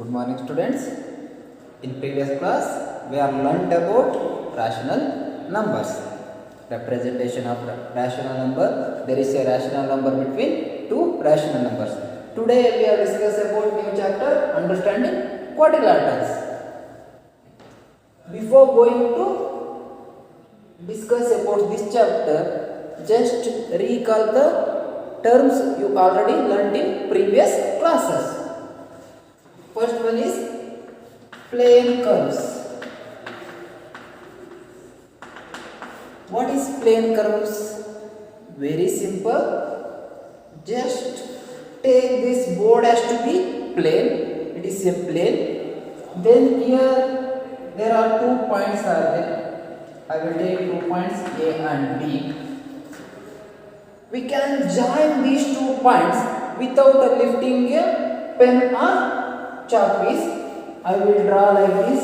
Good morning students. In previous class we have learnt about rational numbers. Representation of rational number. There is a rational number between two rational numbers. Today we are discuss about new chapter understanding quadrilaterals. Before going to discuss about this chapter, just recall the terms you already learnt in previous classes. First one is plane curves. What is plane curves? Very simple. Just take this board as to be plane. It is a plane. Then here there are 2 points are there. I will take 2 points A and B. We can join these 2 points without lifting a pen or chalk piece. I will draw like this.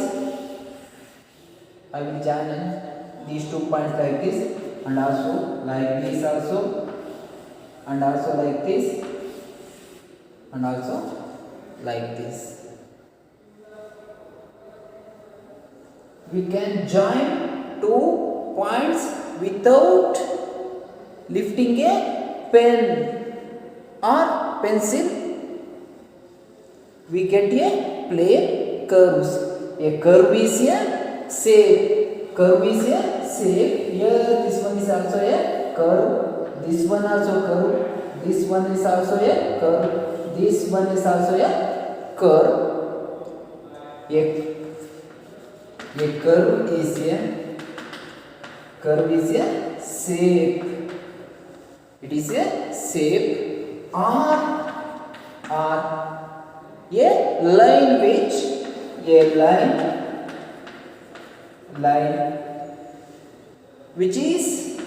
I will join these 2 points like this, and also like this also, and also like this, and also like this. We can join 2 points without lifting a pen or pencil. We get a plane curves. A curve is a shape. Curve is a shape. Here this one is also a curve. This one also curve. This one is also a curve. This one is also a curve. A curve is a shape. It is a shape or a line which is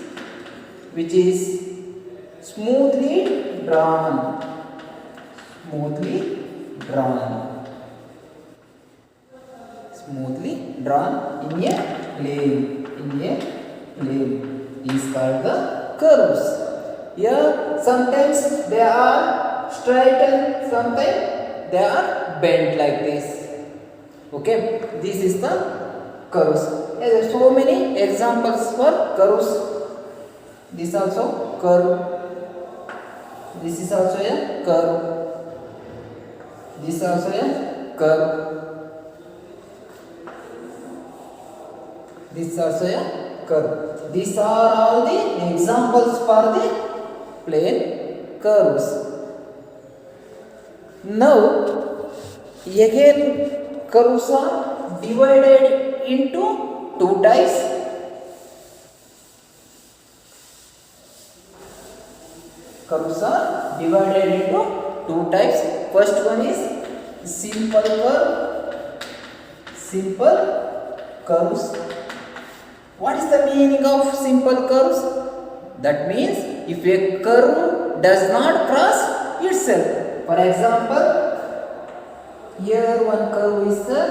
smoothly drawn in a plane is called the curves. Here sometimes they are straight and sometimes they are bent like this. Okay, this is the curves. There are so many examples for curves. This also curve. This is also a curve. This also a curve. This also a curve. These are all the examples for the plane curves. Now again curves are divided into 2 types. Curves are divided into 2 types. First one is simple curves. What is the meaning of simple curves? That means if a curve does not cross itself. For example, here one curve is there.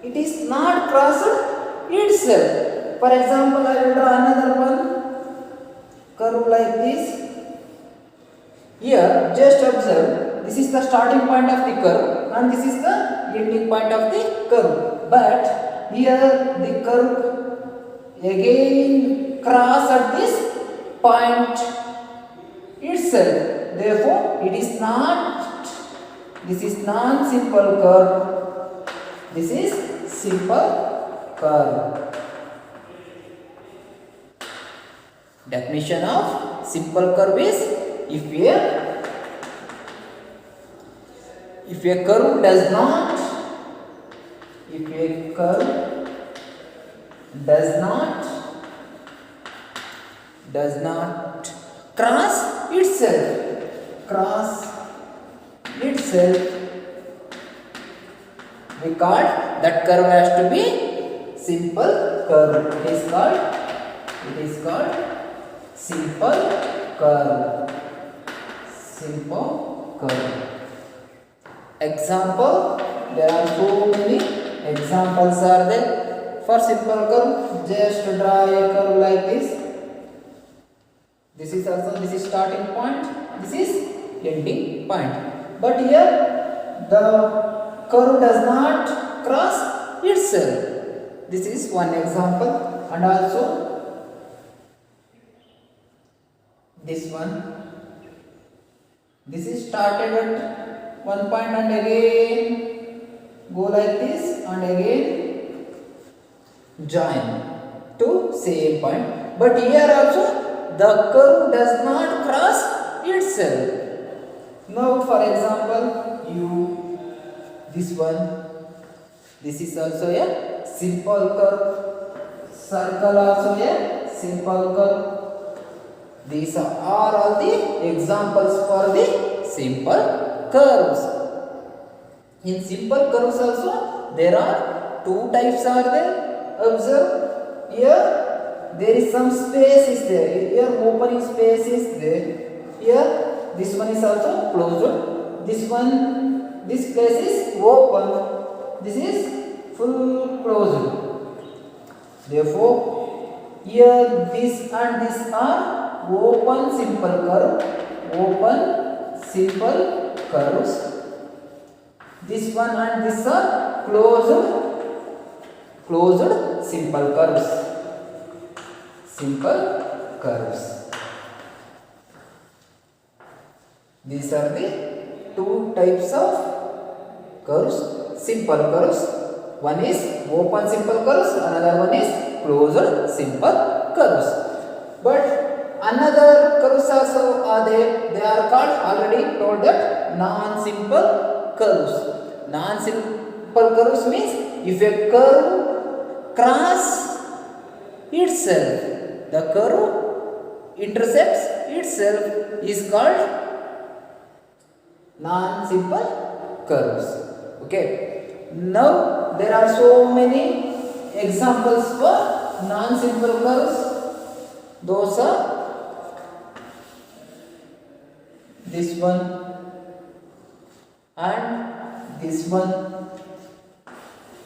It is not crossed itself. For example, I will draw another one curve like this. Here, just observe. This is the starting point of the curve, and this is the ending point of the curve. But here the curve again cross at this point itself. Therefore, it is not. This is non-simple curve. This is simple curve. Definition of simple curve is if a curve does not cross itself, we call that curve has to be simple curve. It is called simple curve. Example, there are so many examples are there. For simple curve, just draw a curve like this. This is starting point, this is ending point. but here the curve does not cross itself. This is one example. And also this one, this is started at one point and again go like this and again join to same point, but here also the curve does not cross itself. Now for example, this one, this is also a simple curve, circle also a simple curve. These are all the examples for the simple curves. In simple curves also there are two types are there. Observe here, there is some space is there. Here opening space is there. Here this one is also closed. This one, this place is open. This is full closed. Therefore, here this and this are open simple curve, open simple curves. This one and this are closed simple curves. Simple curves. These are the two types of curves, simple curves. One is open simple curves, another one is closed simple curves. But another curves also are there. They are called, already told that, non-simple curves. Non-simple curves means if a curve cross itself, the curve intercepts itself, is called non-simple curves. Okay. Now there are so many examples for non-simple curves. Those are this one and this one,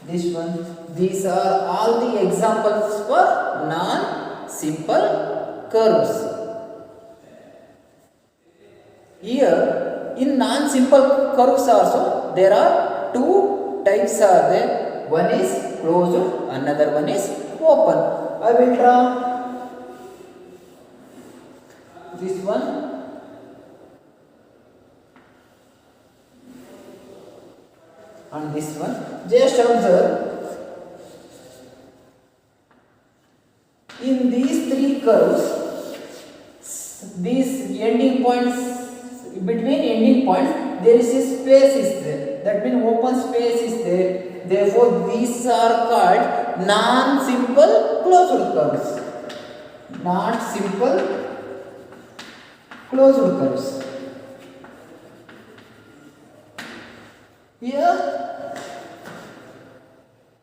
this one. These are all the examples for non-simple curves. Here in non-simple curves also there are two types are there. One is closed, another one is open. I will draw this one. And this one. Just observe, in these three curves, these ending points, between ending points there is a space is there, that means open space is there. Therefore these are called non-simple closed curves. Not simple closed curves. Here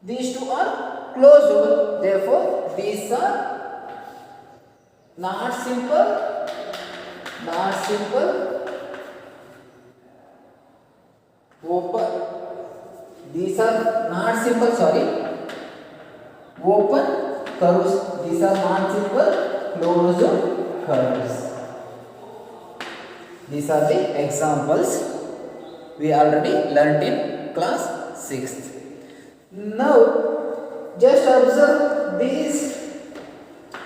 these two are closed, therefore these are not simple, open. These are not simple, open curves. These are not simple closed curves. These are the examples we already learnt in class 6th. Now just observe these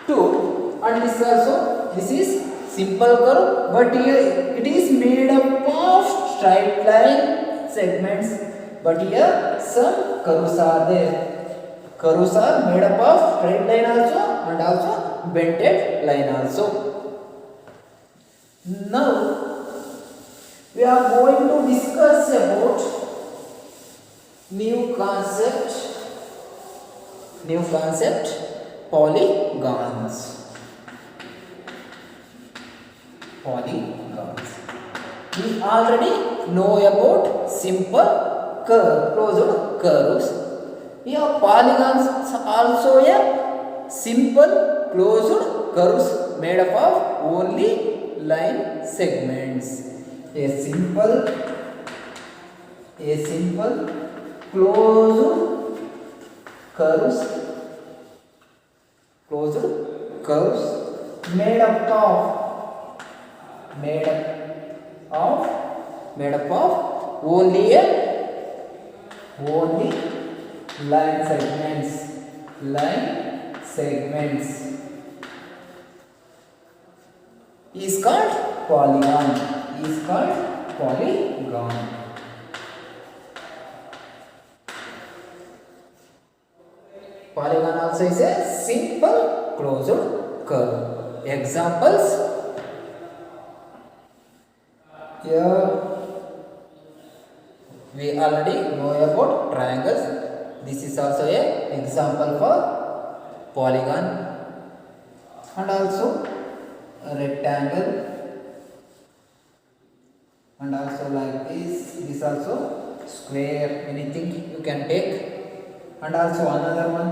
two, and this also, this is simple curve, but here it is made up of straight line segments, but here some curves are there. Curves are made up of straight line also and also bended line also. Now we are going to discuss about new concept, polygons. We already know about simple curve, closed curves. Here polygons also a simple closed curves made up of only line segments. A simple closed curves made up of made up of only line segments is called polygon. Polygon also is a simple closed curve. Examples: here we already know about triangles. This is also a example for polygon, and also a rectangle, and also like this also square, anything you can take, and also another one,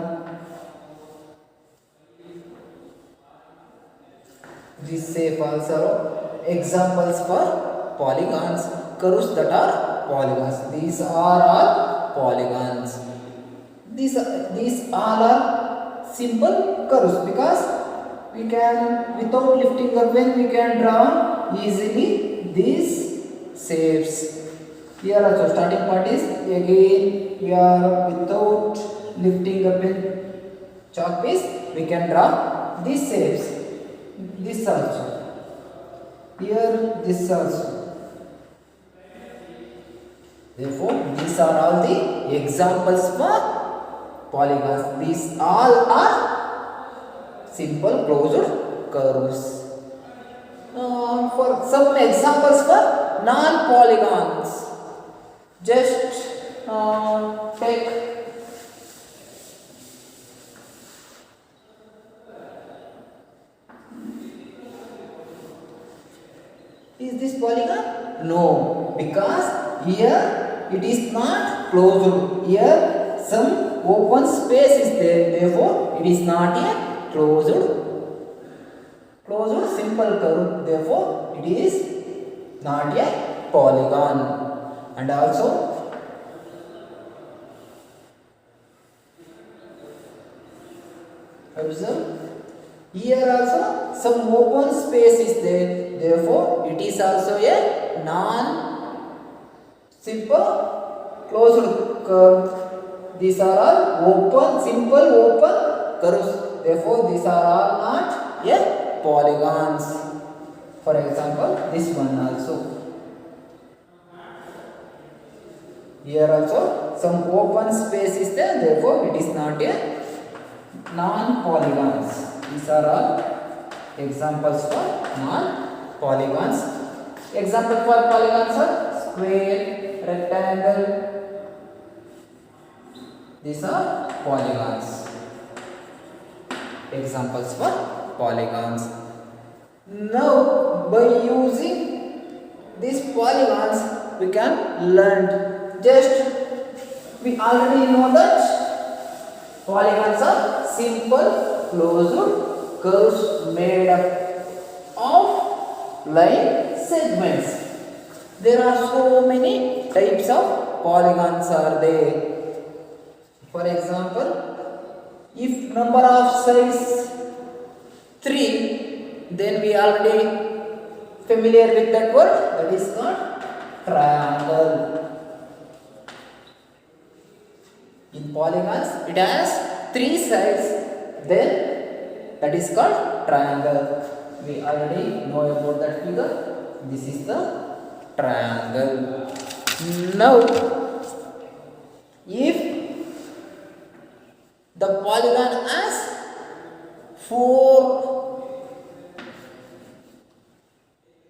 this shape also examples for polygons, curves that are polygons. These are all polygons. These all are simple curves, because we can, without lifting a pen, we can draw easily these shapes. Here also starting part is, again we are without lifting a pen chalk piece, we can draw these shapes. This also, here this also. Therefore these are all the examples for polygons. These all are simple closed curves. For some examples for non-polygons, just take is this polygon? No, because here it is not closed. Here some open space is there, therefore it is not a closed simple curve, therefore it is not a polygon. And also observe, here also some open space is there, therefore it is also a non simple closed curve. These are all simple open curves, therefore these are all not a polygons. For example, this one also, here also some open space is there, therefore it is not a non-polygons. These are all examples for non-polygons. Example for polygons are square, rectangle. These are polygons. Examples for polygons. Now by using these polygons we can learn. Just we already know that polygons are simple closed curves made up of line segments. There are so many types of polygons are there. For example, if number of sides 3, then we already familiar with that word, that is called triangle. In polygons it has 3 sides, then that is called triangle. We already know about that figure. This is the triangle. Now if the polygon has 4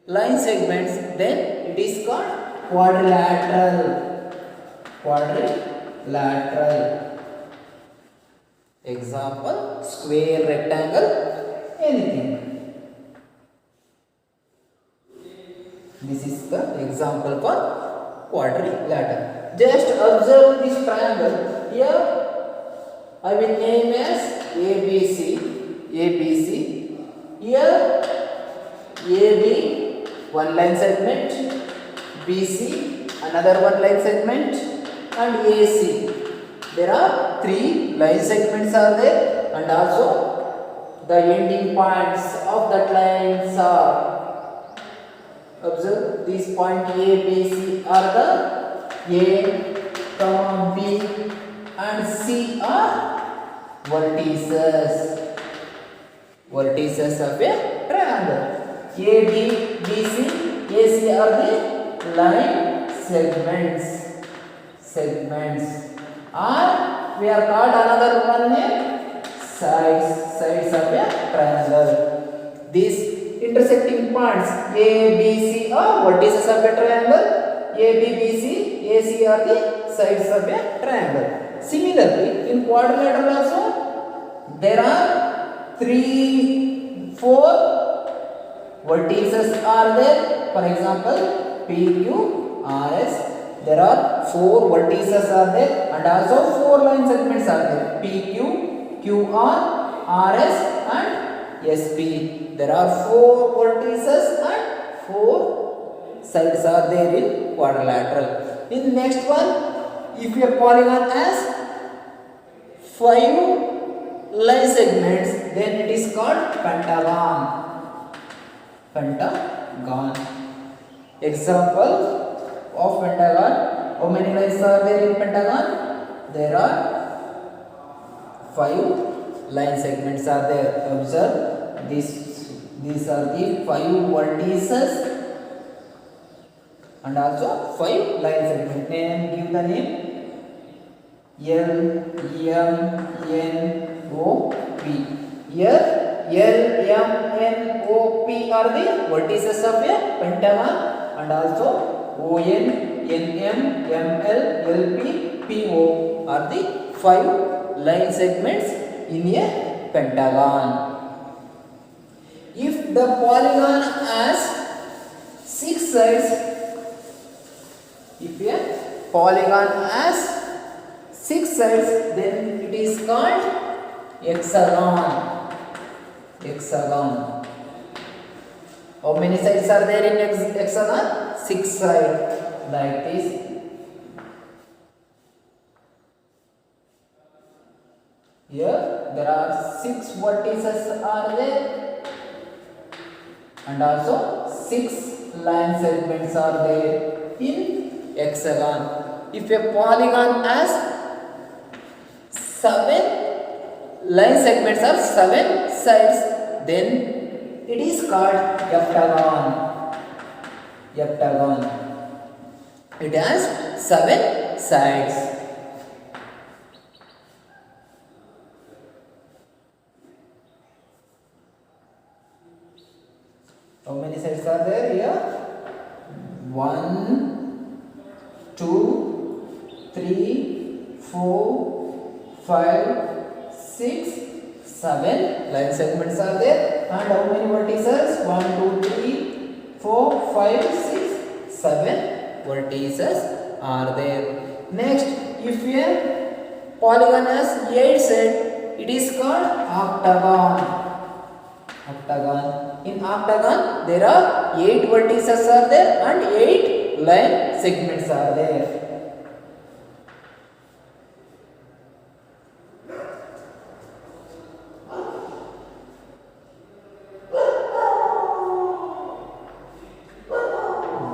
line segments, then it is called quadrilateral. Example, square, rectangle, anything. This is the example for quadrilateral. Just observe this triangle. Here I will name as ABC. Here AB one line segment, BC another one line segment, and AC. There are 3 line segments are there, and also the ending points of that lines are Observe these point A, B, C are the A, comma B and C are vertices. Vertices of a triangle. A, D, B, C, A, C are the line segments. Segments. Or we are called another one name sides of a triangle. These intersecting points A, B, C are vertices of a triangle. A, B, B, C, A, C are the sides of a triangle. Similarly, in quadrilateral also there are 4 vertices are there. For example, P, Q, R, S. There are 4 vertices are there and also 4 line segments are there. P, Q, Q, R, R, S and S, P. There are 4 vertices and 4 sides are there in quadrilateral. In next one, if a polygon has 5 line segments, then it is called pentagon. Pentagon. Example of pentagon. How many lines are there in pentagon? There are 5 line segments are there. Observe these are the 5 vertices and also 5 line segments. Give the name L, M, N, O, P. Here L, M, N, O, P are the vertices of a pentagon and also O, N, N, M, M, L, L, P, P, O are the 5 line segments in a pentagon. If the polygon has 6 sides, if a polygon has 6 sides, then it is called hexagon. Hexagon. How many sides are there in hexagon? 6 sides. Like this. Here there are 6 vertices are there and also 6 line segments are there in hexagon. If a polygon has 7 line segments or 7 sides, then it is called heptagon. Heptagon. It has 7 sides. How many sides are there here? 1, 2, 3, 4, 5, 6, 7 line segments are there. And how many vertices? 1, 2, 3, 4, 5, 6, 7 vertices are there. Next, if a polygon has 8 sides, it is called octagon. Octagon. In octagon, there are 8 vertices are there and 8 line segments are there.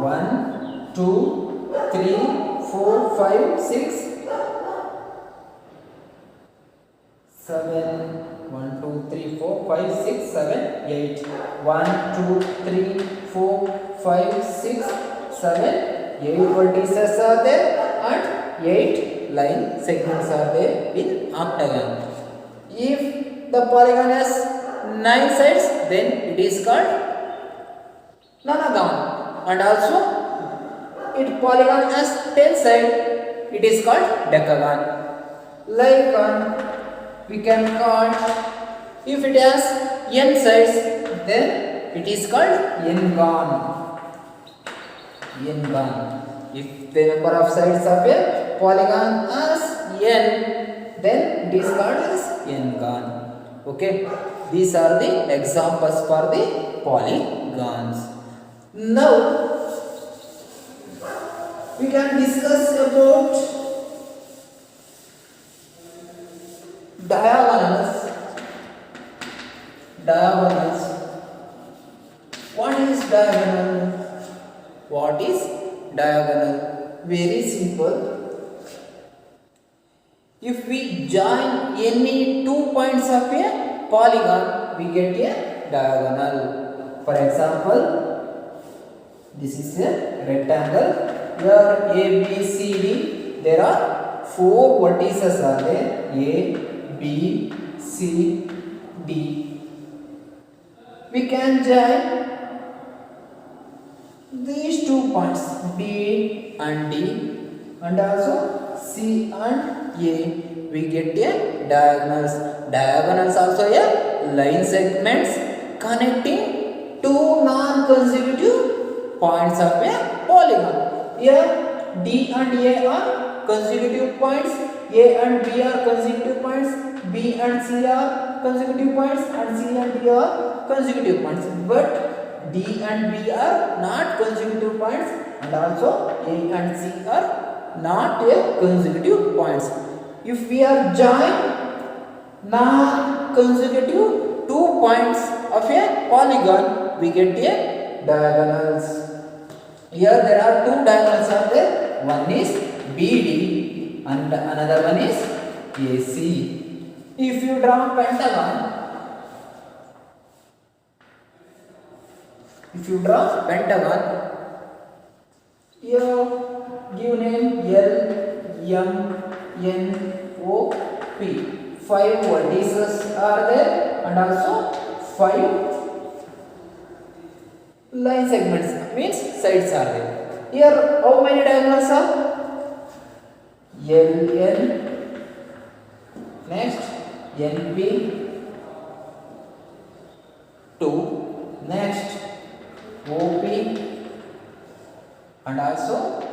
One, two, three, 4, 5, 6, 7. 1, 2, 3, 4, 5, 6, 7, 8. 1, 2, 3, 4, 5, 6, 7, 8 vertices are there and 8 line segments are there in octagon. If the polygon has 9 sides, then it is called nonagon. And also, if polygon has 10 sides, it is called decagon. Like we can count, if it has n sides, then it is called n-gon. N-gon. If the number of sides of a polygon is n, then it is called as n-gon. Okay, these are the examples for the polygons. Now we can discuss about diagonals. Diagonals. What is diagonal? diagonal. Very simple. If we join any 2 points of a polygon, we get a diagonal. For example, this is a rectangle. Here A, B, C, D. There are 4 vertices are there. A, B, C, D. We can join these 2 points B and D, and also C and A. We get a diagonals. Diagonals also a line segments connecting two non-consecutive points of a polygon. Here D and A are consecutive points, A and B are consecutive points, B and C are consecutive points, and C and D are consecutive points. But D and B are not consecutive points, and also A and C are not a consecutive points. If we are join non-consecutive 2 points of a polygon, we get a diagonals. Here there are 2 diagonals are there. One is BD and another one is AC. If you draw pentagon, here give name L, M, N, O, P. 5 vertices are there and also 5 line segments, means sides are there. Here how many diagonals are? L, N, next N, P, 2, next O, P, and also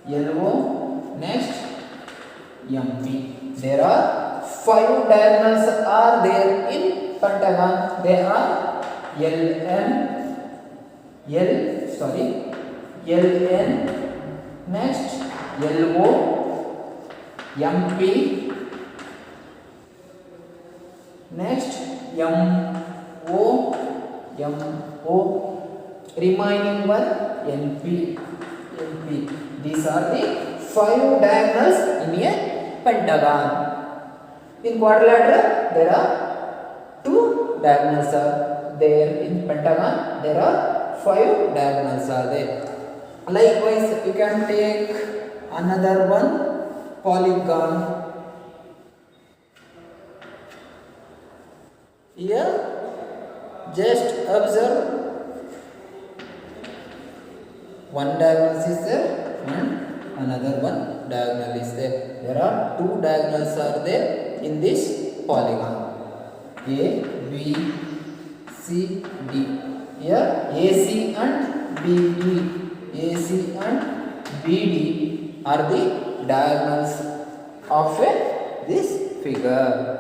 LO, next MP. There are 5 diagonals are there in pentagon. They are LN, next LO, MP, next MO, remaining one NP. These are the 5 diagonals in a pentagon. In quadrilateral, there are 2 diagonals are there. In pentagon, there are 5 diagonals are there. Likewise, you can take another one polygon. Here, just observe, one diagonal is there and another one diagonal is there. There are 2 diagonals are there in this polygon. A, B, C, D. Here AC and BD. AC and BD are the diagonals of this figure.